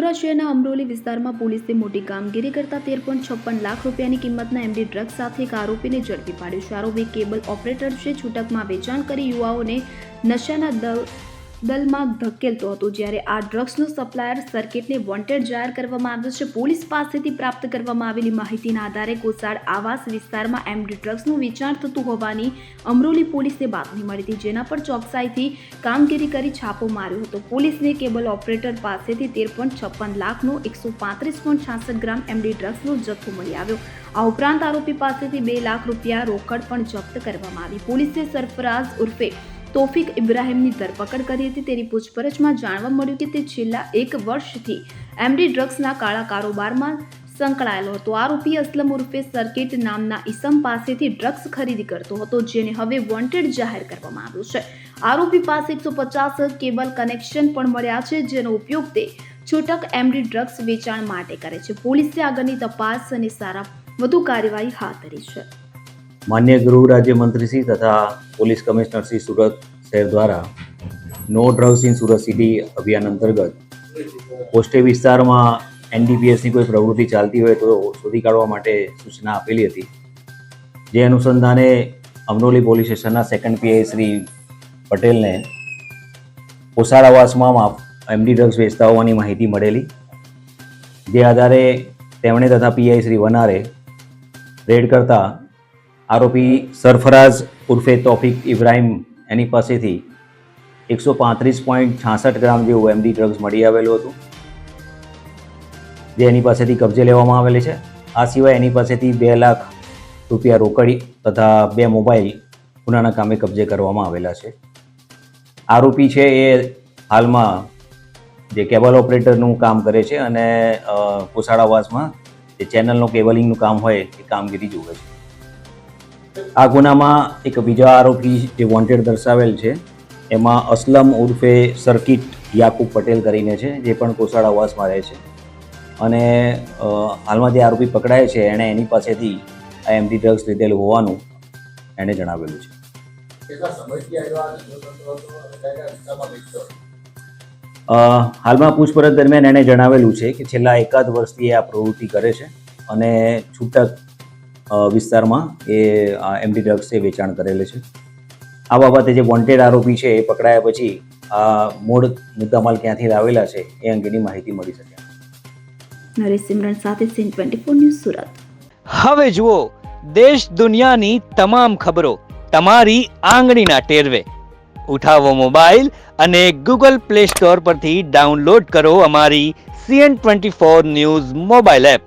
વડોદરા શહેરના અમરોલી વિસ્તારમાં પોલીસે મોટી કામગીરી કરતા 13.56 લાખ રૂપિયાની કિંમતના એમડી ડ્રગ્સ સાથે એક આરોપીને ઝડપી પાડ્યો છે. આરોપી કેબલ ઓપરેટર છે. છૂટકમાં વેચાણ કરી યુવાઓને નશાના દલમાં ધકેલતો હતો. જ્યારે આ ડ્રગ્સનો સપ્લાયર સર્કિટને વોન્ટેડ જાહેર કરવામાં આવ્યો છે. પોલીસ પાસેથી પ્રાપ્ત કરવામાં આવેલી માહિતીના આધારે કોસાડ આવાસ વિસ્તારમાં એમડી ડ્રગ્સનું વેચાણ થતું હોવાની અમરોલી પોલીસને બાતમી મળી હતી, જેના પર ચોકસાઈથી કામગીરી કરી છાપો માર્યો હતો. પોલીસને કેબલ ઓપરેટર પાસેથી 13.56 લાખનો 135.66 ગ્રામ એમડી ડ્રગ્સનો જથ્થો મળી આવ્યો. આ ઉપરાંત આરોપી પાસેથી 2 લાખ રૂપિયા રોકડ પણ જપ્ત કરવામાં આવી. પોલીસે સરફરાઝ ઉર્ફે તોફિક ઇબ્રાહીમની ધરપકડ કરી હતી. તેની પૂછપરછમાં જાણવા મળ્યું કે તે છેલ્લા 1 વર્ષથી એમડી ડ્રગ્સના કાળા કારોબારમાં સંકળાયેલો હતો. આરોપી અસલમ ઉર્ફે સર્કિટ નામના ઈસમ પાસેથી ડ્રગ્સ ખરીદી કરતો હતો, જેને હવે વોન્ટેડ જાહેર કરવામાં આવ્યો છે. આરોપી પાસે 150 કેબલ કનેક્શન પણ મળ્યા છે, જેનો ઉપયોગ તે છૂટક એમડી ડ્રગ્સ વેચાણ માટે કરે છે. પોલીસે આગળની તપાસ અને સારા વધુ કાર્યવાહી હાથ ધરી છે. માન્ય ગૃહ રાજ્યમંત્રી શ્રી તથા પોલીસ કમિશનર શ્રી સુરત શહેર દ્વારા no drugs in Surat city અભિયાન અંતર્ગત પોસ્ટે વિસ્તારમાં એનડીપીએસની કોઈ પ્રવૃત્તિ ચાલતી હોય તો શોધી કાઢવા માટે સૂચના આપેલી હતી. જે અનુસંધાને અમરોલી પોલીસ સ્ટેશનના સેકન્ડ પીઆઈ શ્રી પટેલને કોસાડ આવાસમાં એમડી ડ્રગ્સ વેચતા હોવાની માહિતી મળેલી. જે આધારે તેમણે તથા પીઆઈ શ્રી વનારે રેડ કરતા આરોપી સરફરાઝ ઉર્ફે તોફિક ઇબ્રાહીમ એની પાસેથી 135.66 ગ્રામ જેવું એમડી ડ્રગ્સ મળી આવેલું હતું, જે એની પાસેથી કબજે લેવામાં આવેલી છે. આ સિવાય એની પાસેથી 2 લાખ રૂપિયા રોકડી તથા 2 મોબાઈલ ગુનાના કામે કબજે કરવામાં આવેલા છે. આરોપી છે એ હાલમાં જે કેબલ ઓપરેટરનું કામ કરે છે અને કોસાડ આવાસમાં જે ચેનલનું કેબલિંગનું કામ હોય એ કામગીરી જુએ છે. આ ગુનામાં એક બીજા આરોપી જે વોન્ટેડ દર્શાવેલ છે એમાં અસલમ ઉર્ફે સર્કિટ યાકુબ પટેલ કરીને છે, જે પણ કોસાડ આવાસમાં રહે છે. અને હાલમાં જે આરોપી પકડાય છે એણે એની પાસેથી આ એમડી ડ્રગ્સ લીધેલું હોવાનું એણે જણાવેલું છે. હાલમાં પૂછપરછ દરમિયાન એણે જણાવેલું છે કે છેલ્લા 1 વર્ષથી આ પ્રવૃત્તિ કરે છે અને છૂટક વિસ્તારમાં એ એમડી ડ્રગ્સ વેચાણ કરેલું છે. આ બાબતે જે વોન્ટેડ આરોપી છે એ પકડાયા પછી આ મૂળ મુદ્દામાલ ક્યાંથી લાવેલા છે એ અંગેની માહિતી મળી શકે. નરેશ સિમરન સાથે સીન 24 ન્યૂઝ સુરત. હવે જુઓ દેશ દુનિયાની તમામ ખબરો તમારી આંગળીના ટેરવે. ઉઠાવો મોબાઈલ અને ગૂગલ પ્લે સ્ટોર પરથી ડાઉનલોડ કરો અમારી CN24 ન્યૂઝ મોબાઈલ એપ.